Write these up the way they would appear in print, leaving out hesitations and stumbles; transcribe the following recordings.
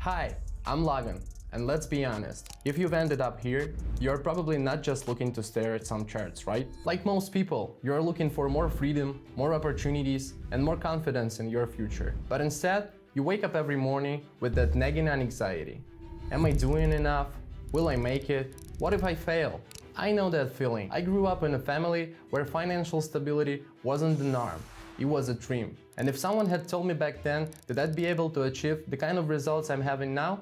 Hi, I'm Logan, and let's be honest, if you've ended up here, you're probably not just looking to stare at some charts, right? Like most people, you're looking for more freedom, more opportunities, and more confidence in your future. But instead, you wake up every morning with that nagging anxiety. Am I doing enough? Will I make it? What if I fail? I know that feeling. I grew up in a family where financial stability wasn't the norm. It was a dream. And if someone had told me back then that I'd be able to achieve the kind of results I'm having now,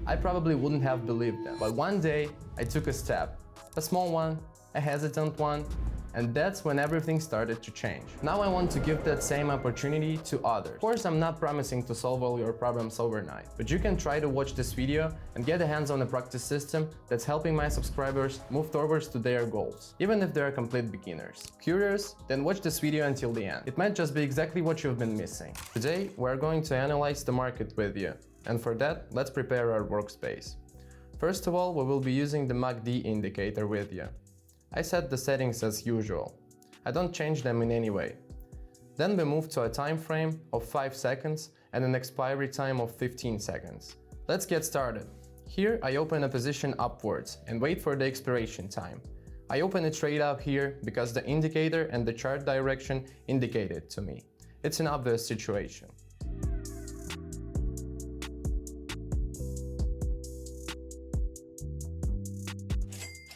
I probably wouldn't have believed them. But one day, I took a step. A small one, a hesitant one, and that's when everything started to change. Now I want to give that same opportunity to others. Of course, I'm not promising to solve all your problems overnight, but you can try to watch this video and get a hands on a practice system that's helping my subscribers move towards to their goals, even if they're complete beginners. Curious? Then watch this video until the end. It might just be exactly what you've been missing. Today, we're going to analyze the market with you, and for that, let's prepare our workspace. First of all, we will be using the MACD indicator with you. I set the settings as usual. I don't change them in any way. Then we move to a time frame of 5 seconds and an expiry time of 15 seconds. Let's get started. Here I open a position upwards and wait for the expiration time. I open a trade up here because the indicator and the chart direction indicate it to me. It's an obvious situation.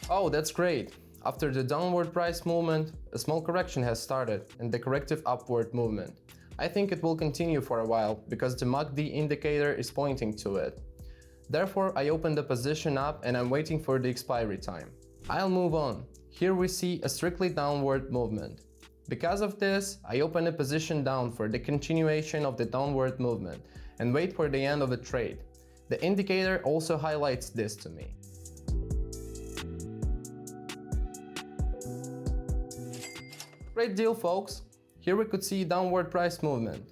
Oh, that's great! After the downward price movement, a small correction has started and the corrective upward movement. I think it will continue for a while because the MACD indicator is pointing to it. Therefore, I open the position up and I'm waiting for the expiry time. I'll move on. Here we see a strictly downward movement. Because of this, I open a position down for the continuation of the downward movement and wait for the end of the trade. The indicator also highlights this to me. Great deal, folks! Here we could see downward price movement.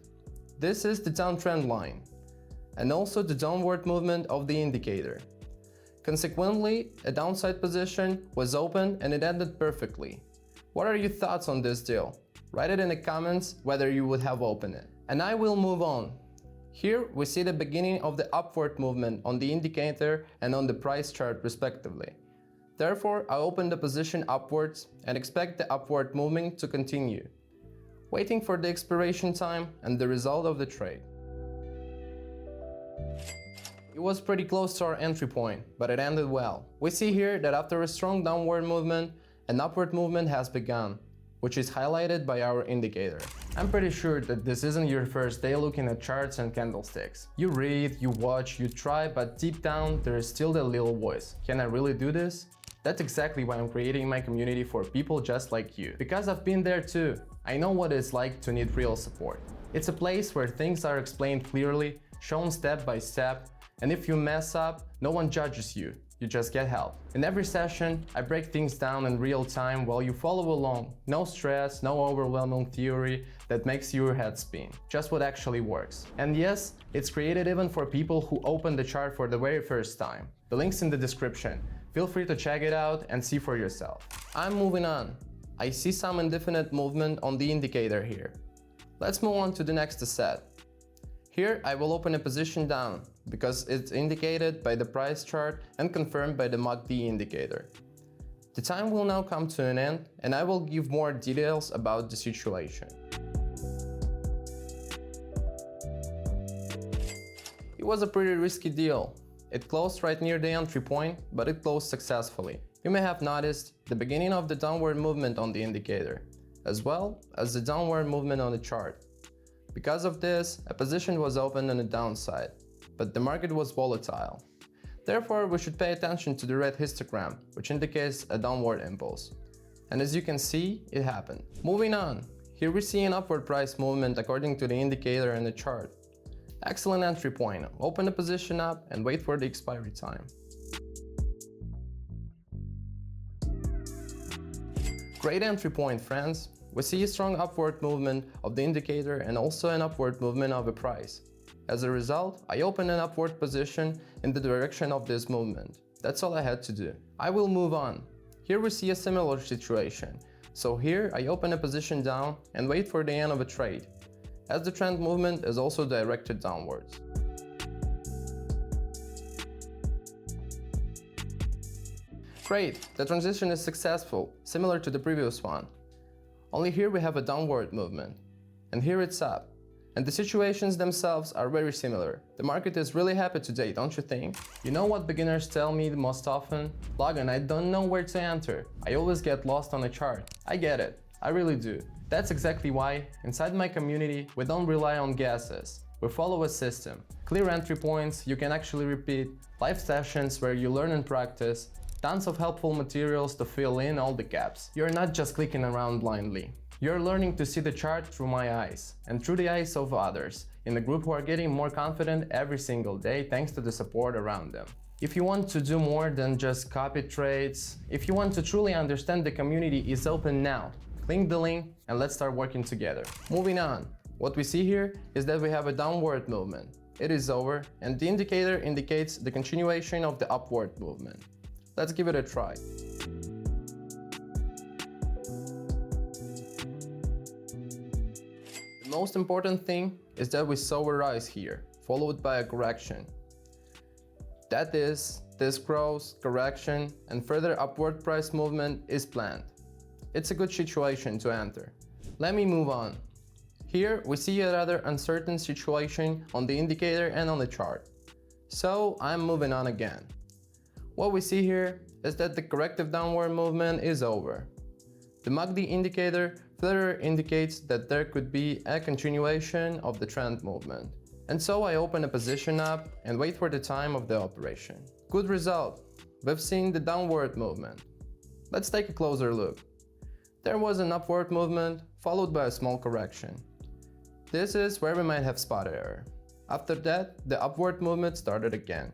This is the downtrend line, and also the downward movement of the indicator. Consequently, a downside position was opened and it ended perfectly. What are your thoughts on this deal? Write it in the comments whether you would have opened it. And I will move on. Here we see the beginning of the upward movement on the indicator and on the price chart respectively. Therefore, I open the position upwards and expect the upward movement to continue, waiting for the expiration time and the result of the trade. It was pretty close to our entry point, but it ended well. We see here that after a strong downward movement, an upward movement has begun, which is highlighted by our indicator. I'm pretty sure that this isn't your first day looking at charts and candlesticks. You read, you watch, you try, but deep down there is still that little voice. Can I really do this? That's exactly why I'm creating my community for people just like you. Because I've been there too. I know what it's like to need real support. It's a place where things are explained clearly, shown step by step, and if you mess up, no one judges you. You just get help. In every session, I break things down in real time while you follow along. No stress, no overwhelming theory that makes your head spin. Just what actually works. And yes, it's created even for people who open the chart for the very first time. The link's in the description. Feel free to check it out and see for yourself. I'm moving on. I see some indefinite movement on the indicator here. Let's move on to the next set. Here I will open a position down because it's indicated by the price chart and confirmed by the MACD indicator. The time will now come to an end and I will give more details about the situation. It was a pretty risky deal. It closed right near the entry point, but it closed successfully. You may have noticed the beginning of the downward movement on the indicator, as well as the downward movement on the chart. Because of this, a position was opened on the downside, but the market was volatile. Therefore, we should pay attention to the red histogram, which indicates a downward impulse. And as you can see, it happened. Moving on, here we see an upward price movement according to the indicator and the chart. Excellent entry point. Open the position up and wait for the expiry time. Great entry point, friends. We see a strong upward movement of the indicator and also an upward movement of the price. As a result, I open an upward position in the direction of this movement. That's all I had to do. I will move on. Here we see a similar situation. So here I open a position down and wait for the end of a trade, as the trend movement is also directed downwards. Great, the transition is successful, similar to the previous one. Only here we have a downward movement, and here it's up. And the situations themselves are very similar. The market is really happy today, don't you think? You know what beginners tell me the most often? Logan, I don't know where to enter. I always get lost on a chart. I get it, I really do. That's exactly why, inside my community, we don't rely on guesses. We follow a system. Clear entry points you can actually repeat, live sessions where you learn and practice, tons of helpful materials to fill in all the gaps. You're not just clicking around blindly. You're learning to see the chart through my eyes and through the eyes of others in the group who are getting more confident every single day thanks to the support around them. If you want to do more than just copy trades, if you want to truly understand the community is open now. Click the link and let's start working together. Moving on, what we see here is that we have a downward movement. It is over and the indicator indicates the continuation of the upward movement. Let's give it a try. The most important thing is that we saw a rise here, followed by a correction. That is, this growth, correction, and further upward price movement is planned. It's a good situation to enter. Let me move on. Here we see a rather uncertain situation on the indicator and on the chart. So I'm moving on again. What we see here is that the corrective downward movement is over. The MACD indicator further indicates that there could be a continuation of the trend movement. And so I open a position up and wait for the time of the operation. Good result. We've seen the downward movement. Let's take a closer look. There was an upward movement followed by a small correction. This is where we might have spot error. After that, the upward movement started again.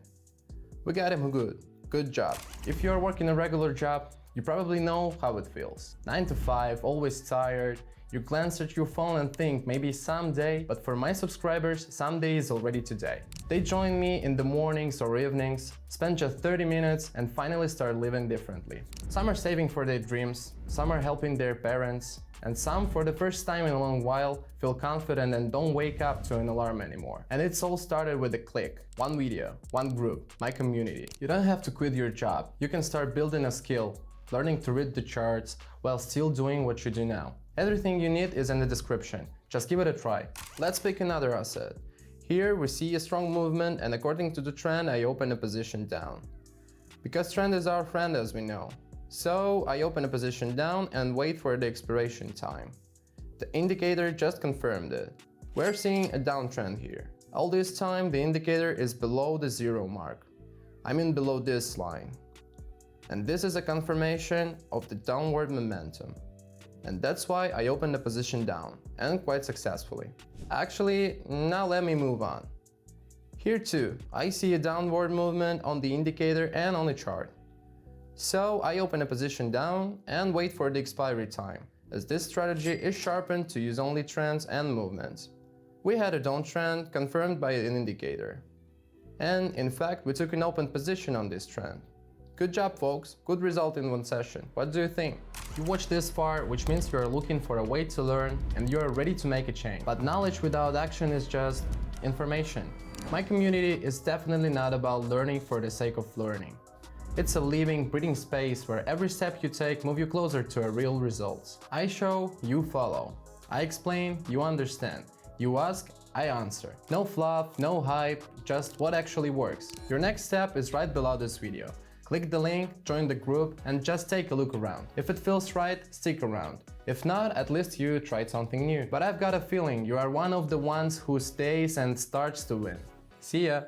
We got him good. Good job. If you are working a regular job, you probably know how it feels. 9 to 5, always tired. You glance at your phone and think maybe someday, but for my subscribers, someday is already today. They join me in the mornings or evenings, spend just 30 minutes and finally start living differently. Some are saving for their dreams, some are helping their parents, and some, for the first time in a long while, feel confident and don't wake up to an alarm anymore. And it's all started with a click, one video, one group, my community. You don't have to quit your job. You can start building a skill, learning to read the charts while still doing what you do now. Everything you need is in the description. Just give it a try. Let's pick another asset. Here we see a strong movement and according to the trend I open a position down. Because trend is our friend as we know. So I open a position down and wait for the expiration time. The indicator just confirmed it. We're seeing a downtrend here. All this time the indicator is below the zero mark. I mean below this line. And this is a confirmation of the downward momentum. And that's why I opened the position down, and quite successfully. Actually, now let me move on. Here too, I see a downward movement on the indicator and on the chart. So I open a position down and wait for the expiry time, as this strategy is sharpened to use only trends and movements. We had a downtrend confirmed by an indicator. And in fact, we took an open position on this trend. Good job folks, good result in one session. What do you think? You watched this far, which means you are looking for a way to learn and you are ready to make a change. But knowledge without action is just information. My community is definitely not about learning for the sake of learning. It's a living, breathing space where every step you take moves you closer to a real results. I show, you follow. I explain, you understand. You ask, I answer. No fluff, no hype, just what actually works. Your next step is right below this video. Click the link, join the group, and just take a look around. If it feels right, stick around. If not, at least you tried something new. But I've got a feeling you are one of the ones who stays and starts to win. See ya!